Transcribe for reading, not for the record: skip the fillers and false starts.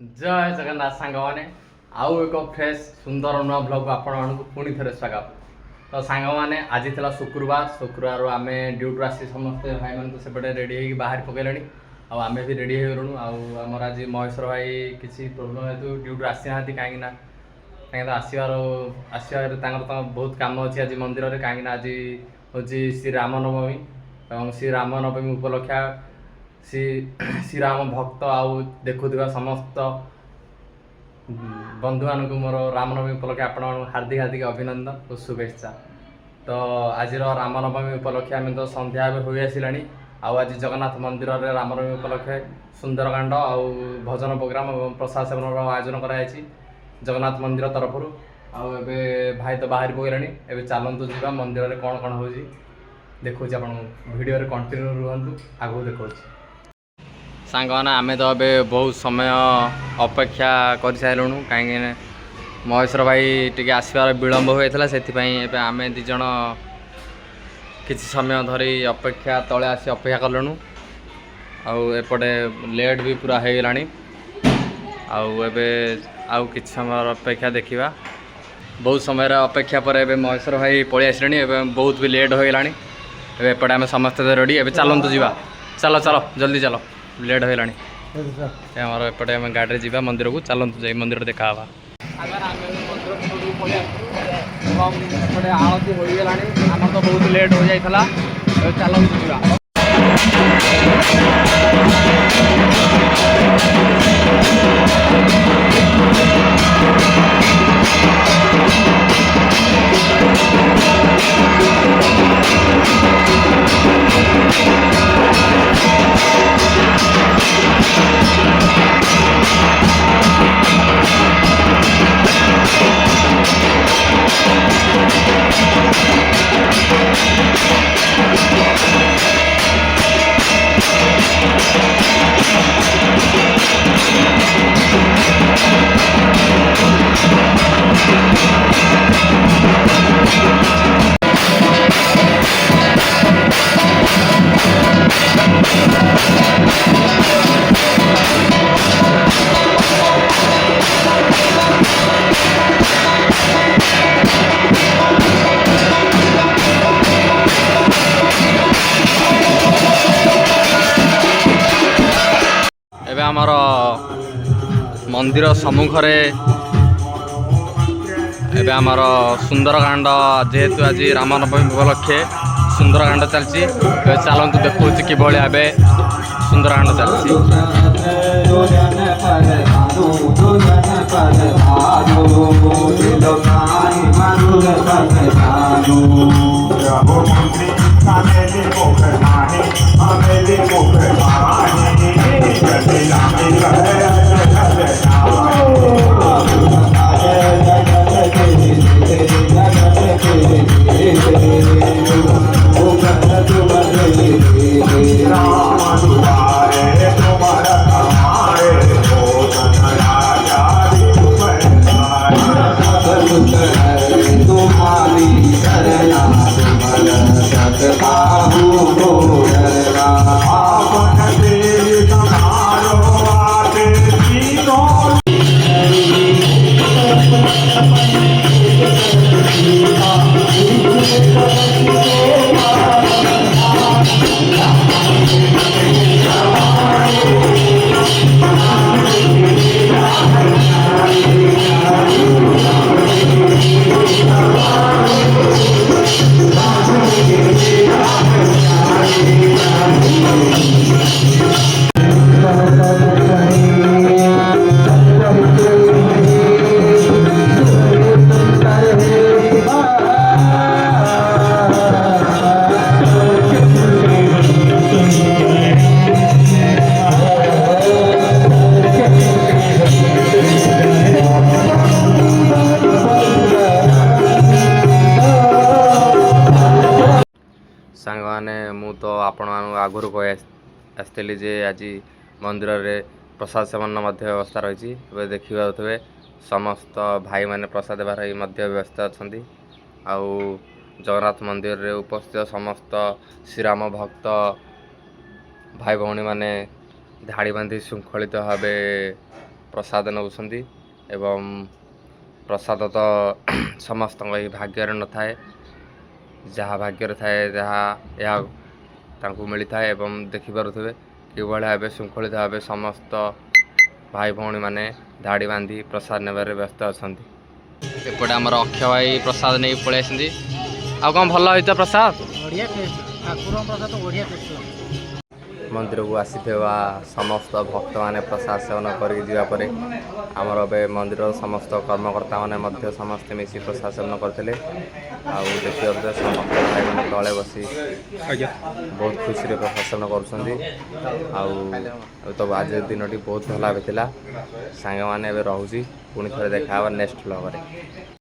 जय जगन्नाथ सांग मैंने आउ एक फ्रेश सुंदर नुआ ब्लॉग आपण पुणी थे स्वागत। तो सांग मैंने आज थी शुक्रवार आम ड्यूटी आसी समस्ते भाई मैंने तो सेपटे रेडी हो बाहर पकड़े आम भी रेडी होगलुँ। आमर आज महेश्वर भाई किसी प्रोब्लेम हेतु ड्यूटी आसी ना कहीं आसबार बहुत कम अच्छी आज मंदिर में कहीं आज हूँ श्री रामनवमी और श्री रामनवमी उपलक्षा श्रीराम भक्त आउ देखुवा समस्त बंधु मान मोर रामनवमी उपलक्षे आपण हार्दिक हार्दिक अभिनंदन और शुभेच्छा। तो आज रामनवमी उपलक्षे आम तो संध्या हो आसला आज जगन्नाथ मंदिर में रामनवमी उपलक्षे सुंदरकांड आउ भजन प्रोग्राम और प्रसाद सेवन आयोजन कराई जगन्नाथ मंदिर तरफ आए भाई तो बाहर पकड़े एवं चलतु जा मंदिर में कौन कौन हो देखो भिडियो कंटिन्यू रुहतु आगू देखा सांग मैंने आम तो ए बहुत समय अपेक्षा कर सारूँ कहीं महेश्वर भाई टी आसबार विलम्ब होता से आम दिज किसी समय धरी अपेक्षा तले आसी अपेक्षा कलुँ आउपटे लेट भी पूरा हो गला आउ कि समय अपेक्षा देखा बहुत समय अपेक्षा पर महेश्वर भाई पलि आसले बहुत भी लेट हो गला एपटे आम समस्ते रेडी ए चलतु जा चलो चलो जल्दी चलो लेट हो गला एपटे आम गाड़ी जी मंदिर को चलतु जा मंदिर देखा आलती हो गला आम तो बहुत लेट हो जाता चलतु जा आमर मंदिर सम्मुखरे एवं आमर सुंदरकांड जेहेतु आज रामनवमी उपलक्षे सुंदरकांड चलती चलतु देखा कि भाई सुंदरकांड चलती सांग मैंने मु तो आपण आगुरी कही आसती जे आज मंदिर में प्रसाद सेवन व्यवस्था रही देखिए समस्त भाई मैंने प्रसाद देवार व्यवस्था अच्छा आउ जगन्नाथ मंदिर रे उपस्थित समस्त श्रीराम भक्त भाई भौणी मैंने धाड़ी बांधि श्रृंखलित भाव ପ୍ରସାଦ ନେଉଛନ୍ତି ଏବଂ ପ୍ରସାଦ ତ ସମସ୍ତଙ୍କ ଏହି ଭାଗ୍ୟରେ ନଥାଏ, ଯାହା ଭାଗ୍ୟରେ ଥାଏ ଏହା ତାଙ୍କୁ ମିଳିଥାଏ। ଏବଂ ଦେଖିପାରୁଥିବେ କିଭଳି ଭାବେ ଶୃଙ୍ଖଳିତ ଭାବେ ସମସ୍ତ ଭାଇ ଭଉଣୀମାନେ ଧାଡ଼ି ବାନ୍ଧି ପ୍ରସାଦ ନେବାରେ ବ୍ୟସ୍ତ ଅଛନ୍ତି। ଏପଟେ ଆମର ଅକ୍ଷୟ ଭାଇ ପ୍ରସାଦ ନେଇ ପଳେଇ ଆସିଛନ୍ତି। ଆଉ କ'ଣ ଭଲ ହେଇଛ ପ୍ରସାଦ? ବଢ଼ିଆ ଟେଷ୍ଟ, ଠାକୁରଙ୍କ ପ୍ରସାଦ ବଢ଼ିଆ ଟେଷ୍ଟ ଲାଗୁଛି। ମନ୍ଦିରକୁ ଆସିଥିବା ସମସ୍ତ ଭକ୍ତମାନେ ପ୍ରସାଦ ସେବନ କରିକି ଯିବା ପରେ ଆମର ଏବେ ମନ୍ଦିରର ସମସ୍ତ କର୍ମକର୍ତ୍ତାମାନେ ମଧ୍ୟ ସମସ୍ତେ ମିଶି ପ୍ରସାଦ ସେବନ କରିଥିଲେ। ଆଉ ଦେଖିପାରୁଥିବେ ସମସ୍ତ ଭାଇମାନେ ତଳେ ବସି ବହୁତ ଖୁସିରେ ପ୍ରସାଦ ସେବନ କରୁଛନ୍ତି। ଆଉ ତ ଆଜିର ଦିନଟି ବହୁତ ଭଲ ଭାବେ ଥିଲା। ସାଙ୍ଗମାନେ ଏବେ ରହୁଛି, ପୁଣି ଥରେ ଦେଖା ହେବା ନେକ୍ସଟ ବ୍ଲଗରେ।